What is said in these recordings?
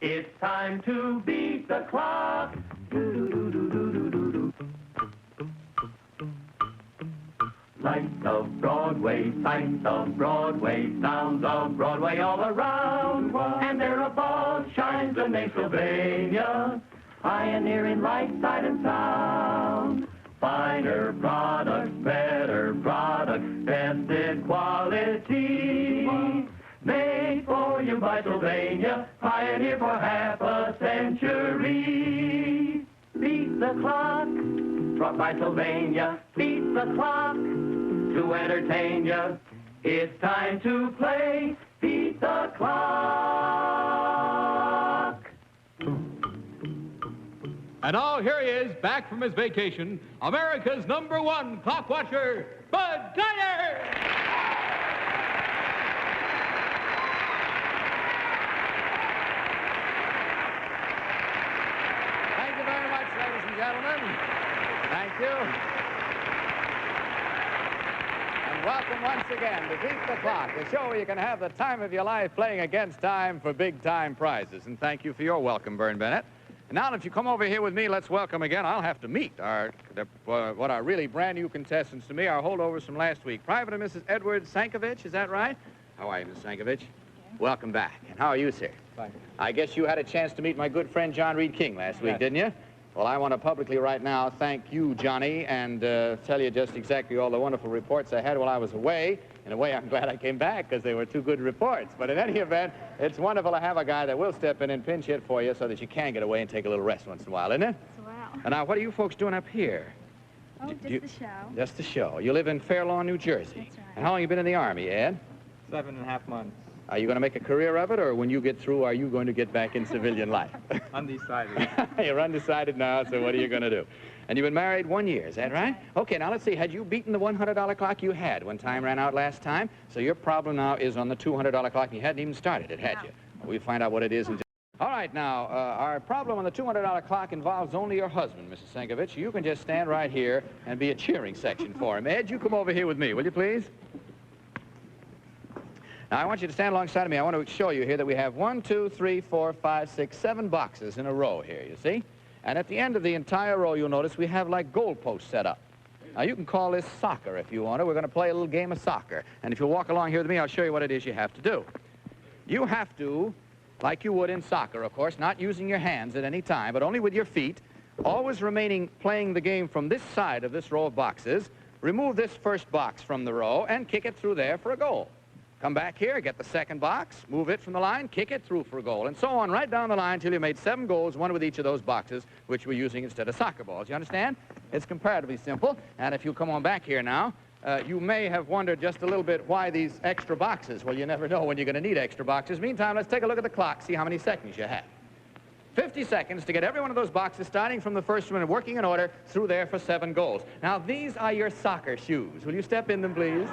It's time to beat the clock. Lights of Broadway, sights of Broadway, sounds of Broadway all around. And there above shines the name Sylvania, pioneering light, sight, and sound. Finer products, better products, tested quality. Made for you by Sylvania, pioneer for half a century. Beat the clock, brought by Sylvania. Beat the clock to entertain you. It's time to play Beat the Clock. And now here he is, back from his vacation, America's #1 clock watcher, Bud Collyer! Thank you very much, ladies and gentlemen. Thank you. And welcome once again to Beat the Clock, the show where you can have the time of your life playing against time for big-time prizes. And thank you for your welcome, Vern Bennett. And now, if you come over here with me, let's welcome again. I'll have to meet what are really brand-new contestants to me, our holdovers from last week. Private and Mrs. Edward Syncovich, is that right? How are you, Miss Syncovich? Welcome back. And how are you, sir? Fine. I guess you had a chance to meet my good friend John Reed King last week, didn't you? Well, I want to publicly right now thank you, Johnny, and tell you just exactly all the wonderful reports I had while I was away. In a way, I'm glad I came back because they were two good reports. But in any event, it's wonderful to have a guy that will step in and pinch hit for you so that you can get away and take a little rest once in a while, isn't it? Wow. And now, what are you folks doing up here? Oh, just the show. Just the show. You live in Fair Lawn, New Jersey. That's right. And how long have you been in the Army, Ed? 7.5 months. Are you going to make a career of it, or when you get through, are you going to get back in civilian life? Undecided. You're undecided now, so what are you going to do? And you've been married 1 year, is that right? Okay, now let's see. Had you beaten the $100 clock you had when time ran out last time? So your problem now is on the $200 clock, and you hadn't even started it, had you? We'll find out what it is in just... All right, now, our problem on the $200 clock involves only your husband, Mrs. Syncovich. You can just stand right here and be a cheering section for him. Ed, you come over here with me, will you please? Now, I want you to stand alongside of me. I want to show you here that we have 1, 2, 3, 4, 5, 6, 7 boxes in a row here, you see? And at the end of the entire row, you'll notice we have like goalposts set up. Now, you can call this soccer if you want to. We're going to play a little game of soccer. And if you'll walk along here with me, I'll show you what it is you have to do. You have to, like you would in soccer, of course, not using your hands at any time, but only with your feet, always remaining playing the game from this side of this row of boxes, remove this first box from the row, and kick it through there for a goal. Come back here, get the second box, move it from the line, kick it through for a goal, and so on right down the line until you made 7 goals, one with each of those boxes, which we're using instead of soccer balls. You understand? It's comparatively simple, and if you come on back here now, you may have wondered just a little bit why these extra boxes. Well, you never know when you're going to need extra boxes. Meantime, let's take a look at the clock, see how many seconds you have. 50 seconds to get every one of those boxes, starting from the first one and working in order through there for 7 goals. Now, these are your soccer shoes. Will you step in them, please?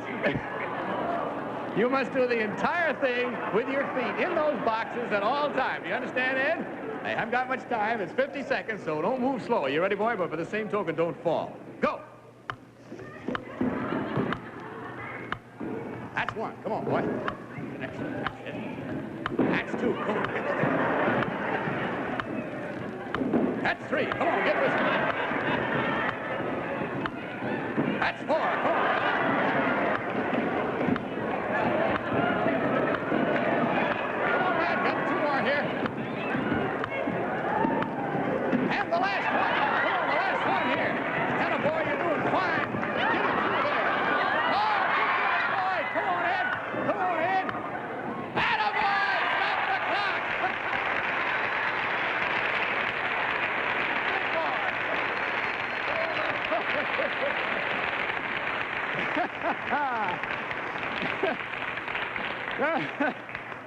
You must do the entire thing with your feet in those boxes at all times. You understand, Ed? I haven't got much time. It's 50 seconds, so don't move slow. You ready, boy? But for the same token, don't fall. Go! That's 1. Come on, boy. That's 2. Come on, get with it. That's 3. Come on, get with it. That's 4. Come on. And the last one. Come on, the last one here. Attaboy, you're doing fine. Get it through there. Oh, good boy. Come on, Ed. Come on, Ed. Attaboy, stop the clock. Good boy.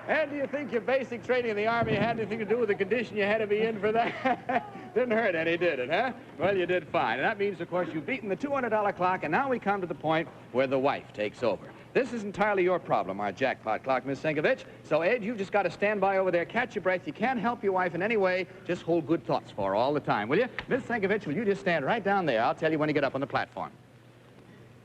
Ed, do you think your basic training in the Army had anything to do with the condition you had to be in for that? Didn't hurt any, did it, huh? Well, you did fine. And that means, of course, you've beaten the $200 clock, and now we come to the point where the wife takes over. This is entirely your problem, our jackpot clock, Miss Syncovich. So, Ed, you've just got to stand by over there, catch your breath. You can't help your wife in any way. Just hold good thoughts for her all the time, will you? Miss Syncovich, will you just stand right down there? I'll tell you when you get up on the platform.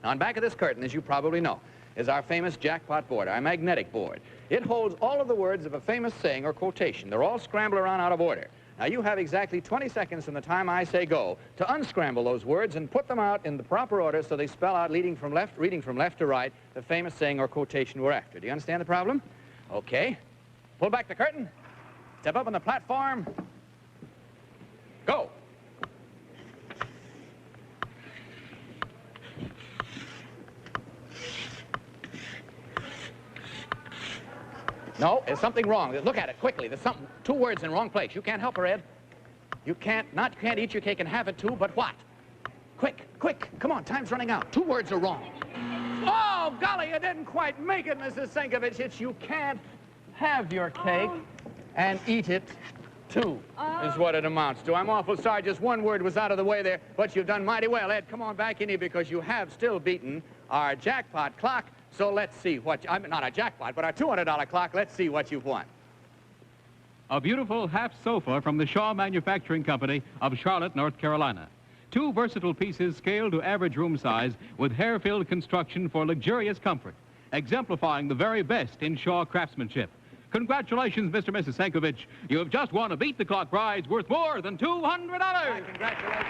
Now, on back of this curtain, as you probably know, is our famous jackpot board, our magnetic board. It holds all of the words of a famous saying or quotation. They're all scrambled around out of order. Now, you have exactly 20 seconds from the time I say go to unscramble those words and put them out in the proper order so they spell out, reading from left to right, the famous saying or quotation we're after. Do you understand the problem? Okay. Pull back the curtain. Step up on the platform. Go. No, there's something wrong. Look at it quickly. There's something, 2 words in the wrong place. You can't help her, Ed. You can't eat your cake and have it too, but what? Quick, quick. Come on, time's running out. 2 words are wrong. Oh, golly, you didn't quite make it, Mrs. Syncovich. It's you can't have your cake and eat it too, is what it amounts to. I'm awful sorry. Just 1 word was out of the way there, but you've done mighty well. Ed, come on back in here because you have still beaten our jackpot clock. So let's see what, not our jackpot, but our $200 clock. Let's see what you've won. A beautiful half sofa from the Shaw Manufacturing Company of Charlotte, North Carolina. 2 versatile pieces scaled to average room size with hair-filled construction for luxurious comfort, exemplifying the very best in Shaw craftsmanship. Congratulations, Mr. and Mrs. Syncovich. You have just won a Beat the Clock prize worth more than $200. Congratulations.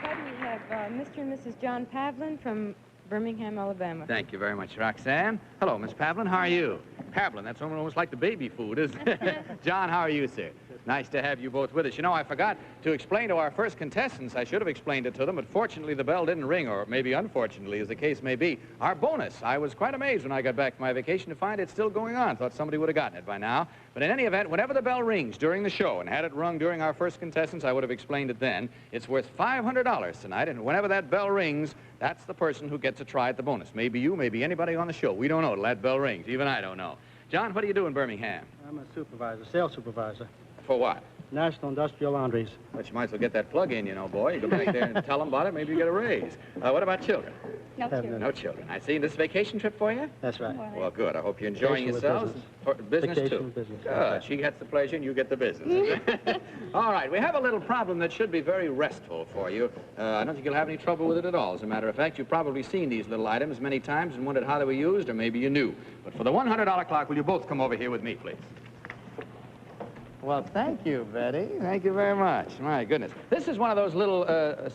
Bud, we have Mr. and Mrs. John Pavlin from Birmingham, Alabama. Thank you very much, Roxanne. Hello, Miss Pavlin. How are you? Pavlin, that's almost like the baby food, isn't it? John, how are you, sir? Nice to have you both with us. You know, I forgot to explain to our first contestants. I should have explained it to them, but fortunately the bell didn't ring, or maybe unfortunately, as the case may be. Our bonus. I was quite amazed when I got back from my vacation to find it still going on. Thought somebody would have gotten it by now. But in any event, whenever the bell rings during the show, and had it rung during our first contestants, I would have explained it then. It's worth $500 tonight, and whenever that bell rings, that's the person who gets a try at the bonus. Maybe you, maybe anybody on the show. We don't know till that bell rings. Even I don't know. John, what do you do in Birmingham? I'm a supervisor, sales supervisor. For what? National Industrial Laundries. But you might as well get that plug in, you know, boy. You go back there and tell them about it. Maybe you get a raise. What about children? No children. No children. I see. This vacation trip for you? That's right. Well, good. I hope you're enjoying Vacation with yourselves. Business, Vacation too. with business. Good. She gets the pleasure and you get the business. All right. We have a little problem that should be very restful for you. I don't think you'll have any trouble with it at all. As a matter of fact, you've probably seen these little items many times and wondered how they were used, or maybe you knew. But for the $100 clock, will you both come over here with me, please? Well, thank you, Betty. Thank you very much. My goodness. This is one of those little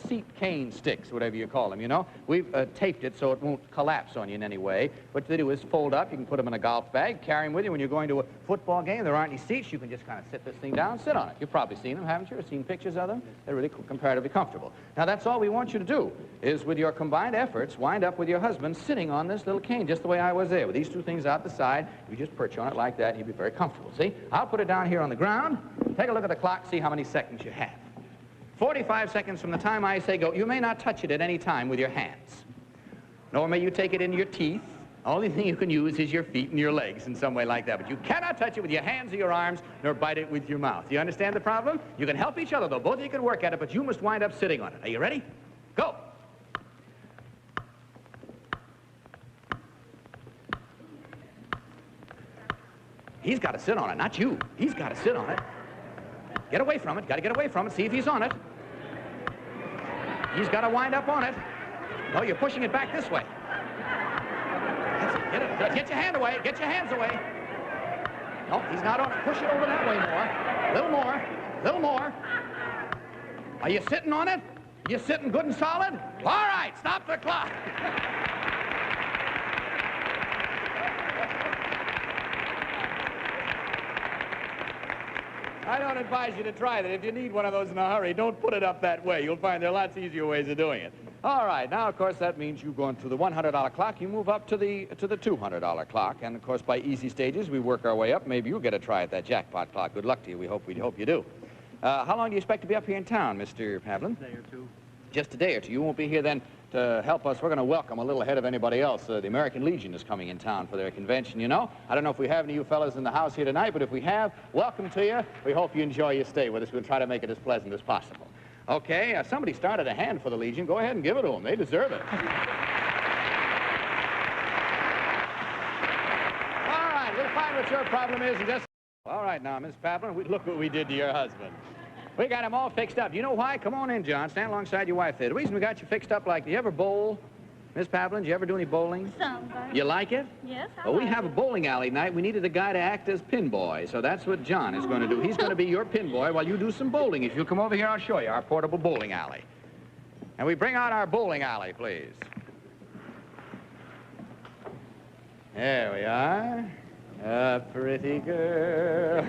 seat cane sticks, whatever you call them, you know. We've taped it so it won't collapse on you in any way. What they do is fold up. You can put them in a golf bag, carry them with you when you're going to a football game. There aren't any seats. You can just kind of sit this thing down, sit on it. You've probably seen them, haven't you? Or seen pictures of them? They're really comparatively comfortable. Now, that's all we want you to do, is with your combined efforts, wind up with your husband sitting on this little cane, just the way I was there. With these 2 things out the side, you just perch on it like that, and you'll be very comfortable. See? I'll put it down here on the ground. Take a look at the clock, see how many seconds you have. 45 seconds from the time I say go. You may not touch it at any time with your hands, nor may you take it into your teeth. The only thing you can use is your feet and your legs in some way like that. But you cannot touch it with your hands or your arms, nor bite it with your mouth. You understand the problem? You can help each other, though. Both of you can work at it, but you must wind up sitting on it. Are you ready? Go. He's got to sit on it, not you. He's got to sit on it. Get away from it. Got to get away from it. See if he's on it. He's got to wind up on it. No, you're pushing it back this way. That's it. Get it. Get your hand away. Get your hands away. No, he's not on it. Push it over that way more. Little more. Little more. Are you sitting on it? You sitting good and solid? All right, stop the clock. I don't advise you to try that. If you need one of those in a hurry, don't put it up that way. You'll find there are lots easier ways of doing it. All right, now, of course, that means you've gone through the $100 clock. You move up to the $200 clock. And, of course, by easy stages, we work our way up. Maybe you'll get a try at that jackpot clock. Good luck to you. We hope you do. How long do you expect to be up here in town, Mr. Pavlin? A day or 2. Just a day or 2. You won't be here then to help us. We're going to welcome a little ahead of anybody else. The American Legion is coming in town for their convention, you know. I don't know if we have any of you fellas in the house here tonight, but if we have, welcome to you. We hope you enjoy your stay with us. We'll try to make it as pleasant as possible. Okay, somebody started a hand for the Legion. Go ahead and give it to them. They deserve it. All right, we'll find what your problem is in just All right now, Miss Pavlin, look what we did to your husband. We got him all fixed up. You know why? Come on in, John. Stand alongside your wife there. The reason we got you fixed up like, do you ever bowl? Miss Pavlin, do you ever do any bowling? Sometimes. You like it? Yes, I Well, we like have a it. bowling alley night. We needed a guy to act as pin boy, so that's what John is going to do. He's going to be your pin boy while you do some bowling. If you'll come over here, I'll show you our portable bowling alley. And we bring out our bowling alley, please. There we are. A pretty girl.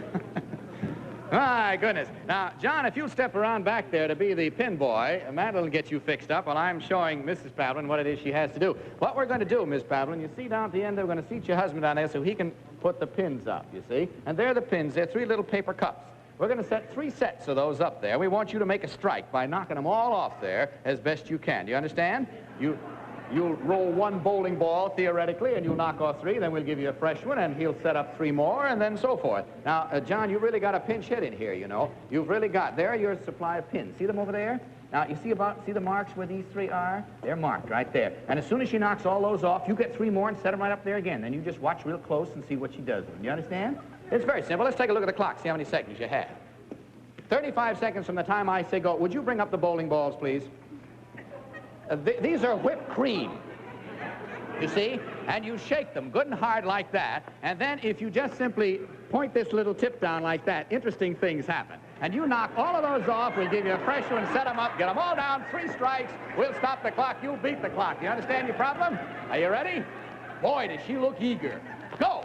My goodness. Now, John, if you'll step around back there to be the pin boy, Madeline will get you fixed up while I'm showing Mrs. Pavlin what it is she has to do. What we're going to do, Miss Pavlin, you see down at the end, we're going to seat your husband down there so he can put the pins up, you see? And there are the pins. They're 3 little paper cups. We're going to set 3 sets of those up there. We want you to make a strike by knocking them all off there as best you can. Do you understand? You'll roll 1 bowling ball, theoretically, and you'll knock off 3. Then we'll give you a fresh one, and he'll set up 3 more, and then so forth. Now, John, you really got a pinch hit in here, you know. You've really got, there are your supply of pins. See them over there? Now, you see the marks where these 3 are? They're marked right there. And as soon as she knocks all those off, you get 3 more and set them right up there again. Then you just watch real close and see what she does with them. You understand? It's very simple. Let's take a look at the clock, see how many seconds you have. 35 seconds from the time I say go. Would you bring up the bowling balls, please? These are whipped cream, you see? And you shake them good and hard like that. And then if you just simply point this little tip down like that, interesting things happen. And you knock all of those off, we'll give you a fresh one, set them up, get them all down, 3 strikes, we'll stop the clock, you'll beat the clock. You understand your problem? Are you ready? Boy, does she look eager. Go!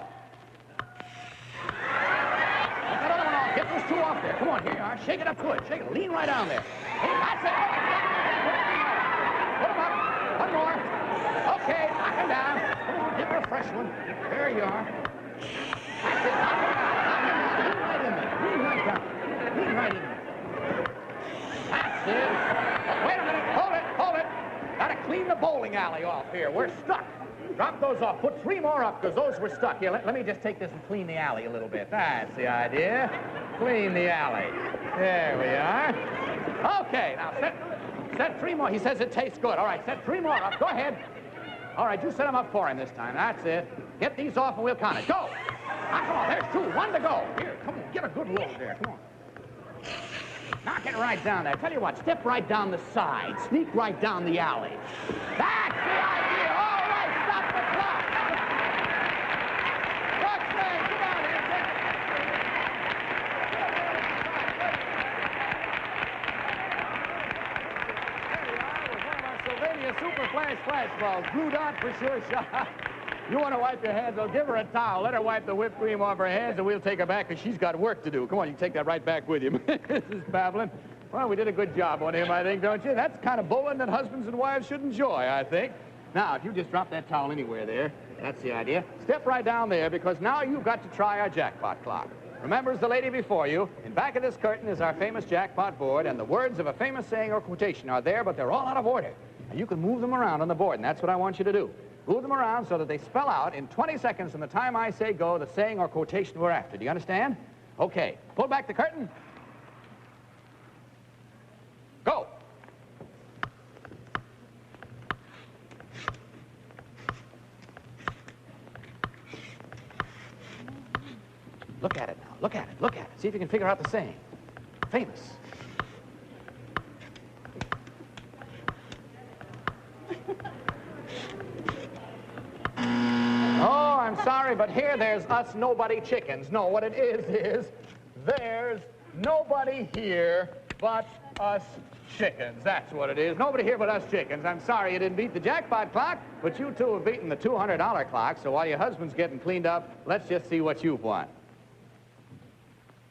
No. Get those 2 off there. Come on, here you are. Shake it up good. Shake it. Lean right down there. Hey, that's it. Put them up. 1 more. Okay, knock him down. Come on, give her a fresh one. There you are. That's it. Knock him down. Lean right down. Lean right in there. That's it. Oh, wait a minute. Hold it. Gotta clean the bowling alley off here. We're stuck. Drop those off. Put 3 more up because those were stuck. Here, let me just take this and clean the alley a little bit. That's the idea. Clean the alley. There we are. Okay, now set 3 more. He says it tastes good. All right, set 3 more up. Go ahead. All right, you set them up for him this time. That's it. Get these off and we'll count it. Go. Ah, come on, there's 2. 1 to go. Here, come on, get a good roll there. Come on. Knock it right down there. Tell you what, step right down the side. Sneak right down the alley. That's the idea. All right, stop the clock. Watchman, come on here. There we are with one of our Sylvania Super Flash balls. Glued on for sure shot. You want to wipe your hands? Well, give her a towel. Let her wipe the whipped cream off her hands, and we'll take her back because she's got work to do. Come on, you can take that right back with you. Mrs. Pavlin. Well, we did a good job on him, I think, don't you? That's kind of bowling that husbands and wives should enjoy, I think. Now, if you just drop that towel anywhere there, that's the idea. Step right down there because now you've got to try our jackpot clock. Remember, as the lady before you, in back of this curtain is our famous jackpot board, and the words of a famous saying or quotation are there, but they're all out of order. And you can move them around on the board, and that's what I want you to do. Move them around so that they spell out in 20 seconds from the time I say go the saying or quotation we're after. Do you understand? Okay. Pull back the curtain. Go. Look at it now. Look at it. Look at it. See if you can figure out the saying. Famous. Oh, I'm sorry, but here there's us nobody chickens. No, what it is there's nobody here but us chickens. That's what it is. Nobody here but us chickens. I'm sorry you didn't beat the jackpot clock, but you two have beaten the $200 clock, so while your husband's getting cleaned up, let's just see what you've won.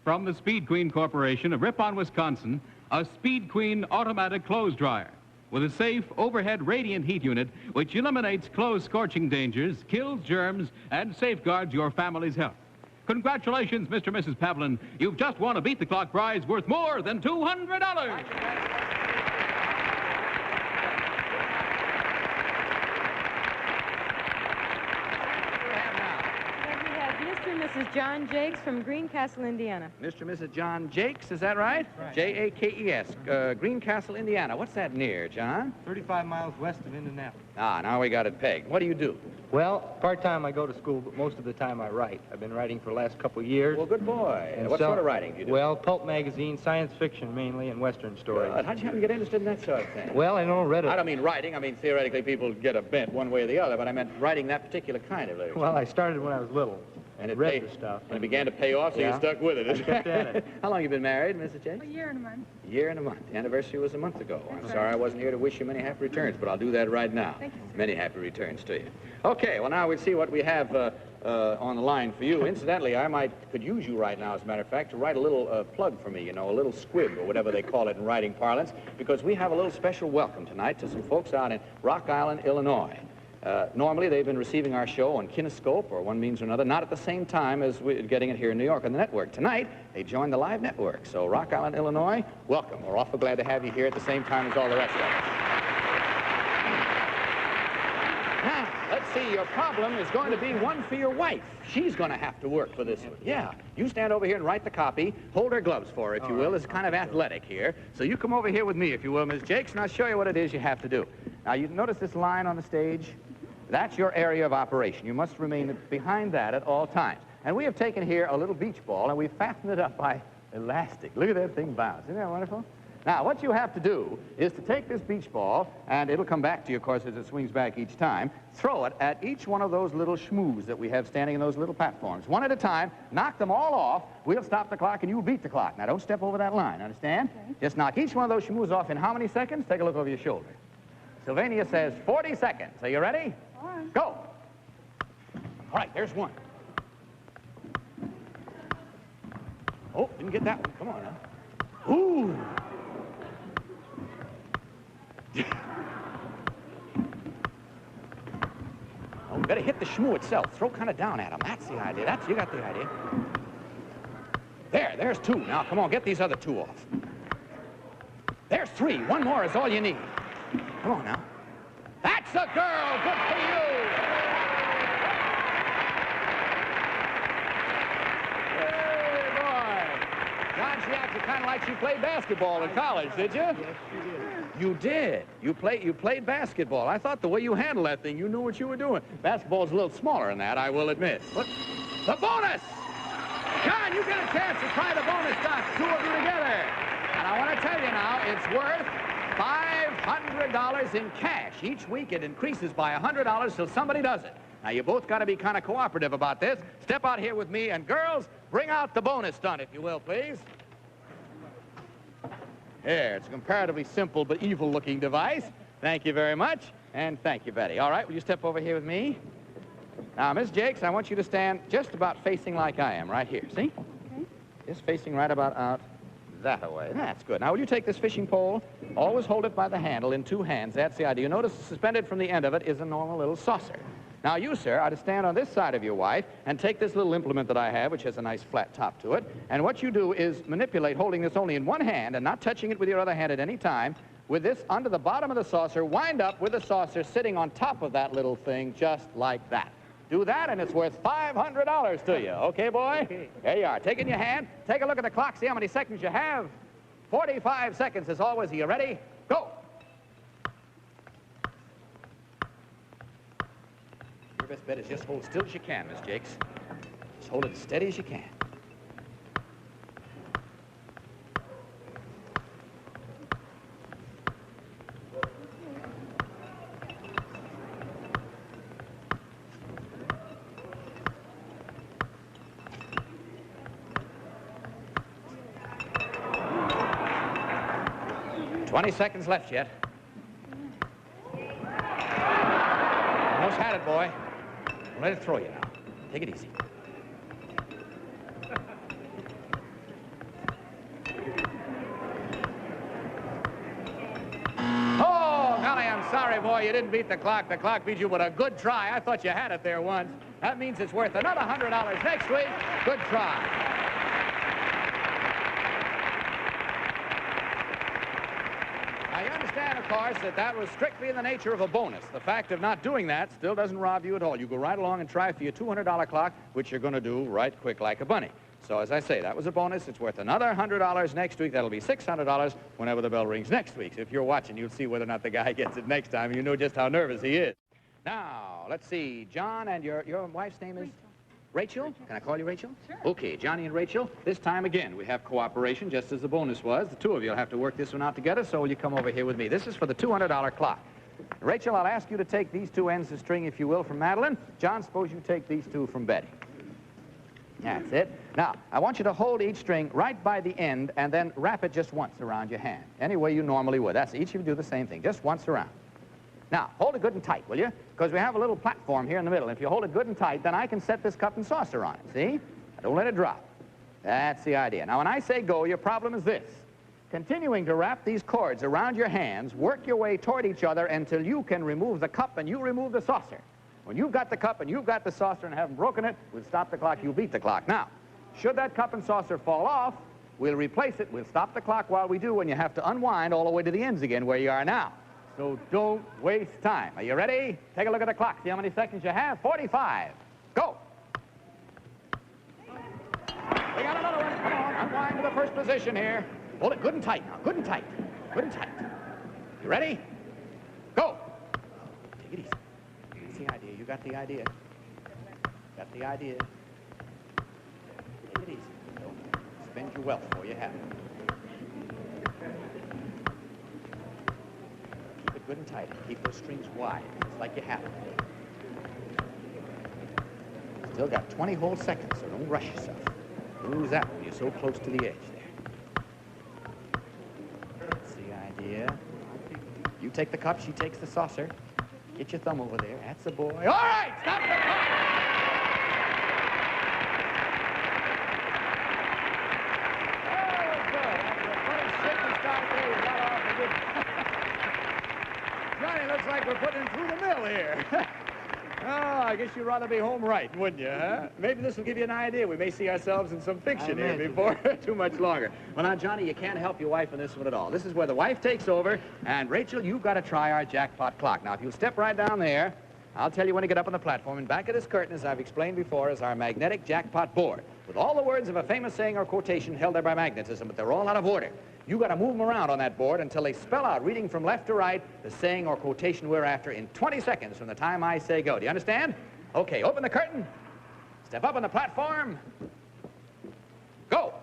From the Speed Queen Corporation of Ripon, Wisconsin, a Speed Queen automatic clothes dryer with a safe overhead radiant heat unit which eliminates clothes scorching dangers, kills germs, and safeguards your family's health. Congratulations, Mr. and Mrs. Pavlin. You've just won a Beat the Clock prize worth more than $200. We have Mr. and Mrs. John Jakes from Greencastle, Indiana. Mr. and Mrs. John Jakes, is that right? Right. Jakes, Greencastle, Indiana. What's that near, John? 35 miles west of Indianapolis. Ah, now we got it pegged. What do you do? Well, part-time I go to school, but most of the time I write. I've been writing for the last couple of years. Well, good boy. And What sort of writing do you do? Well, pulp magazine, science fiction mainly, and Western stories. How'd you happen to get interested in that sort of thing? Well, I don't read it. I don't mean writing. I mean, theoretically, people get a bent one way or the other, but I meant writing that particular kind of literature. Well, I started when I was little. And it read paid- the stuff. And it began to pay off, so you Yeah. stuck with it. I kept at it. How long you been married, Mrs. Jakes? A year and a month. A year and a month. The anniversary was a month ago. I'm That's sorry right. I wasn't here to wish you many happy returns, but I'll do that right now. Thank you, sir. Many happy returns to you. Okay, well, now we'll see what we have on the line for you. Incidentally, could use you right now, as a matter of fact, to write a little plug for me, you know, a little squib, or whatever they call it in writing parlance, because we have a little special welcome tonight to some folks out in Rock Island, Illinois. Normally, they've been receiving our show on Kinescope or one means or another, not at the same time as we're getting it here in New York on the network. Tonight, they joined the live network. So, Rock Island, Illinois, welcome. We're awful glad to have you here at the same time as all the rest of us. Now, let's see, your problem is going to be one for your wife. She's going to have to work for this one. Yeah, you stand over here and write the copy. Hold her gloves for her, if you will. It's kind of athletic here. So you come over here with me, if you will, Ms. Jakes, and I'll show you what it is you have to do. Now, you notice this line on the stage? That's your area of operation. You must remain behind that at all times. And we have taken here a little beach ball, and we've fastened it up by elastic. Look at that thing bounce. Isn't that wonderful? Now, what you have to do is to take this beach ball, and it'll come back to you, of course, as it swings back each time. Throw it at each one of those little schmoos that we have standing in those little platforms. One at a time. Knock them all off. We'll stop the clock, and you'll beat the clock. Now, don't step over that line, understand? Okay. Just knock each one of those schmoos off in how many seconds? Take a look over your shoulder. Sylvania says 40 seconds. Are you ready? All right. Go. All right, there's one. Oh, didn't get that one. Come on now. Ooh. Oh, we better hit the shmoo itself. Throw kind of down at him. That's the idea. You got the idea. There's two. Now, come on, get these other two off. There's three. One more is all you need. Come on now. That's a girl. Good for you. Hey, boy. John, she acted kind of like she played basketball in college, did you? Yes, you did. You did. You played basketball. I thought the way you handled that thing, you knew what you were doing. Basketball's a little smaller than that, I will admit. But the bonus! John, you get a chance to try the bonus stuff, two of you together. And I want to tell you now, it's worth $500 in cash. Each week it increases by $100 till somebody does it. Now, you both got to be kind of cooperative about this. Step out here with me, and girls, bring out the bonus stunt, if you will, please. Here, it's a comparatively simple but evil-looking device. Thank you very much, and thank you, Betty. All right, will you step over here with me? Now, Miss Jakes, I want you to stand just about facing like I am, right here. See? Okay. Just facing right about out that way. That's good. Now, will you take this fishing pole? Always hold it by the handle in two hands. That's the idea. You notice suspended from the end of it is a normal little saucer. Now, you, sir, are to stand on this side of your wife and take this little implement that I have, which has a nice flat top to it. And what you do is manipulate, holding this only in one hand and not touching it with your other hand at any time. With this under the bottom of the saucer, wind up with the saucer sitting on top of that little thing just like that. Do that, and it's worth $500 to you. Okay, boy? Okay. There you are. Take it in your hand. Take a look at the clock. See how many seconds you have. 45 seconds as always. Are you ready? Go. Your best bet is just hold still as you can, Miss Jakes. Just hold it as steady as you can. $20 seconds left yet. Almost had it, boy. Let it throw you now. Take it easy. Oh, golly, I'm sorry, boy. You didn't beat the clock. The clock beat you, but a good try. I thought you had it there once. That means it's worth another $100 next week. Good try. I understand, of course, that that was strictly in the nature of a bonus. The fact of not doing that still doesn't rob you at all. You go right along and try for your $200 clock, which you're going to do right quick like a bunny. So as I say, that was a bonus. It's worth another $100 next week. That'll be $600 whenever the bell rings next week. So if you're watching, you'll see whether or not the guy gets it next time. You know just how nervous he is. Now, let's see. John, and your wife's name is? Rachel? Can I call you Rachel? Sure. Okay, Johnny and Rachel. This time again, we have cooperation, just as the bonus was. The two of you will have to work this one out together, so will you come over here with me? This is for the $200 clock. Rachel, I'll ask you to take these two ends of string, if you will, from Madeline. John, suppose you take these two from Betty. That's it. Now, I want you to hold each string right by the end and then wrap it just once around your hand, any way you normally would. That's each of you do the same thing, just once around. Now, hold it good and tight, will you? Because we have a little platform here in the middle. If you hold it good and tight, then I can set this cup and saucer on it, see? Don't let it drop. That's the idea. Now, when I say go, your problem is this. Continuing to wrap these cords around your hands, work your way toward each other until you can remove the cup and you remove the saucer. When you've got the cup and you've got the saucer and haven't broken it, we'll stop the clock, you'll beat the clock. Now, should that cup and saucer fall off, we'll replace it. We'll stop the clock while we do, and you have to unwind all the way to the ends again where you are now. So don't waste time. Are you ready? Take a look at the clock. See how many seconds you have? 45. Go. We got another one. Come on. Unwind to the first position here. Hold it good and tight now. Good and tight. Good and tight. You ready? Go. Take it easy. That's the idea. You got the idea. Got the idea. Take it easy. Don't spend your wealth before you have it. Good and tight. Keep those strings wide. It's like you have it. Still got 20 whole seconds, so don't rush yourself. Lose that when you're so close to the edge there. That's the idea. You take the cup, she takes the saucer. Get your thumb over there. That's the boy. All right, stop the clock! Johnny, looks like we're putting him through the mill here. Oh, I guess you'd rather be home right, wouldn't you, huh? Maybe this will give you an idea. We may see ourselves in some fiction here before too much longer. Well, now, Johnny, you can't help your wife in this one at all. This is where the wife takes over, and Rachel, you've got to try our jackpot clock. Now, if you'll step right down there, I'll tell you when to get up on the platform. And back of this curtain, as I've explained before, is our magnetic jackpot board, with all the words of a famous saying or quotation held there by magnetism, but they're all out of order. You got to move them around on that board until they spell out, reading from left to right, the saying or quotation we're after in 20 seconds from the time I say go. Do you understand? Okay, open the curtain. Step up on the platform. Go.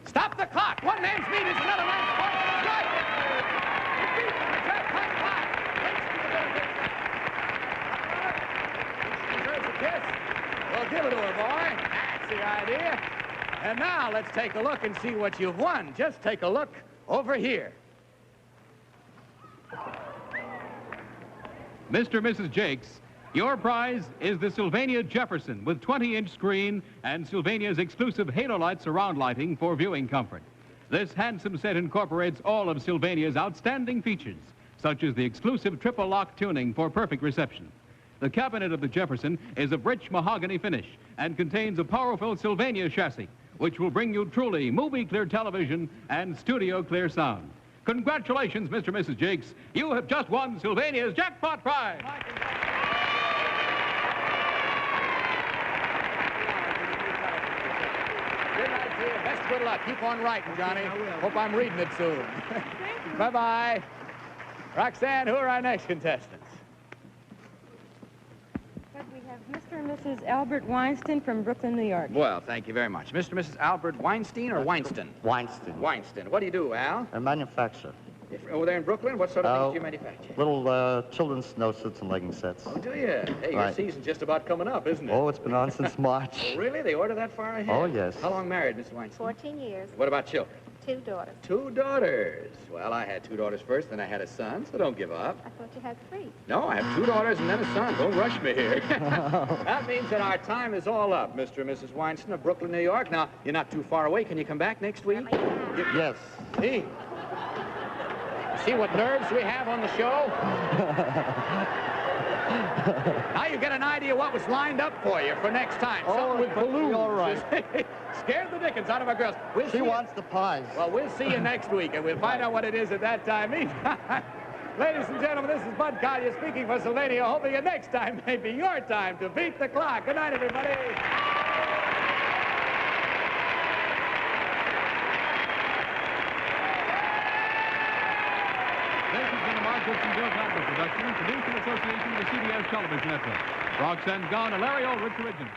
Stop the clock. One man's meat is another man's fault. Strike it. Repeat the jackpot clock. Deserves a kiss. Well, give it to her, boy. That's the idea. And now let's take a look and see what you've won. Just take a look over here. Mr. and Mrs. Jakes, your prize is the Sylvania Jefferson with 20-inch screen and Sylvania's exclusive halo light surround lighting for viewing comfort. This handsome set incorporates all of Sylvania's outstanding features, such as the exclusive triple lock tuning for perfect reception. The cabinet of the Jefferson is of rich mahogany finish and contains a powerful Sylvania chassis, which will bring you truly movie-clear television and studio-clear sound. Congratulations, Mr. and Mrs. Jakes. You have just won Sylvania's jackpot prize. Best good luck. Keep on writing, Johnny. Hope I'm reading it soon. Bye-bye. Roxanne, who are our next contestants? We have Mr. and Mrs. Albert Weinstein from Brooklyn, New York. Well, thank you very much. Mr. and Mrs. Albert Weinstein or Weinstein? Weinstein. Weinstein. What do you do, Al? A manufacturer. Over there in Brooklyn, what sort of things do you manufacture? Little children's snow suits and legging sets. Oh, do you? Hey, your season's just about coming up, isn't it? Oh, it's been on since March. Oh, really? They order that far ahead? Oh, yes. How long married, Mrs. Weinstein? 14 years. What about children? 2 daughters. 2 daughters. Well, I had 2 daughters first, then I had a son, so don't give up. I thought you had 3. No, I have 2 daughters and then a son. Don't rush me here. That means that our time is all up, Mr. and Mrs. Weinstein of Brooklyn, New York. Now, you're not too far away. Can you come back next week? Yes. Hey. See what nerves we have on the show? Now you get an idea what was lined up for you for next time. Something with balloons. All right. Scared the dickens out of our girls. She wants the pies. Well, we'll see you next week, and we'll find out what it is at that time. Meantime, ladies and gentlemen, this is Bud Collyer speaking for Sylvania, hoping that next time may be your time to beat the clock. Good night, everybody. This has been a Mark Goodson Bill Cotton production, produced in association with the CBS Television Network. Roxanne Gone, a Larry Ulrich original.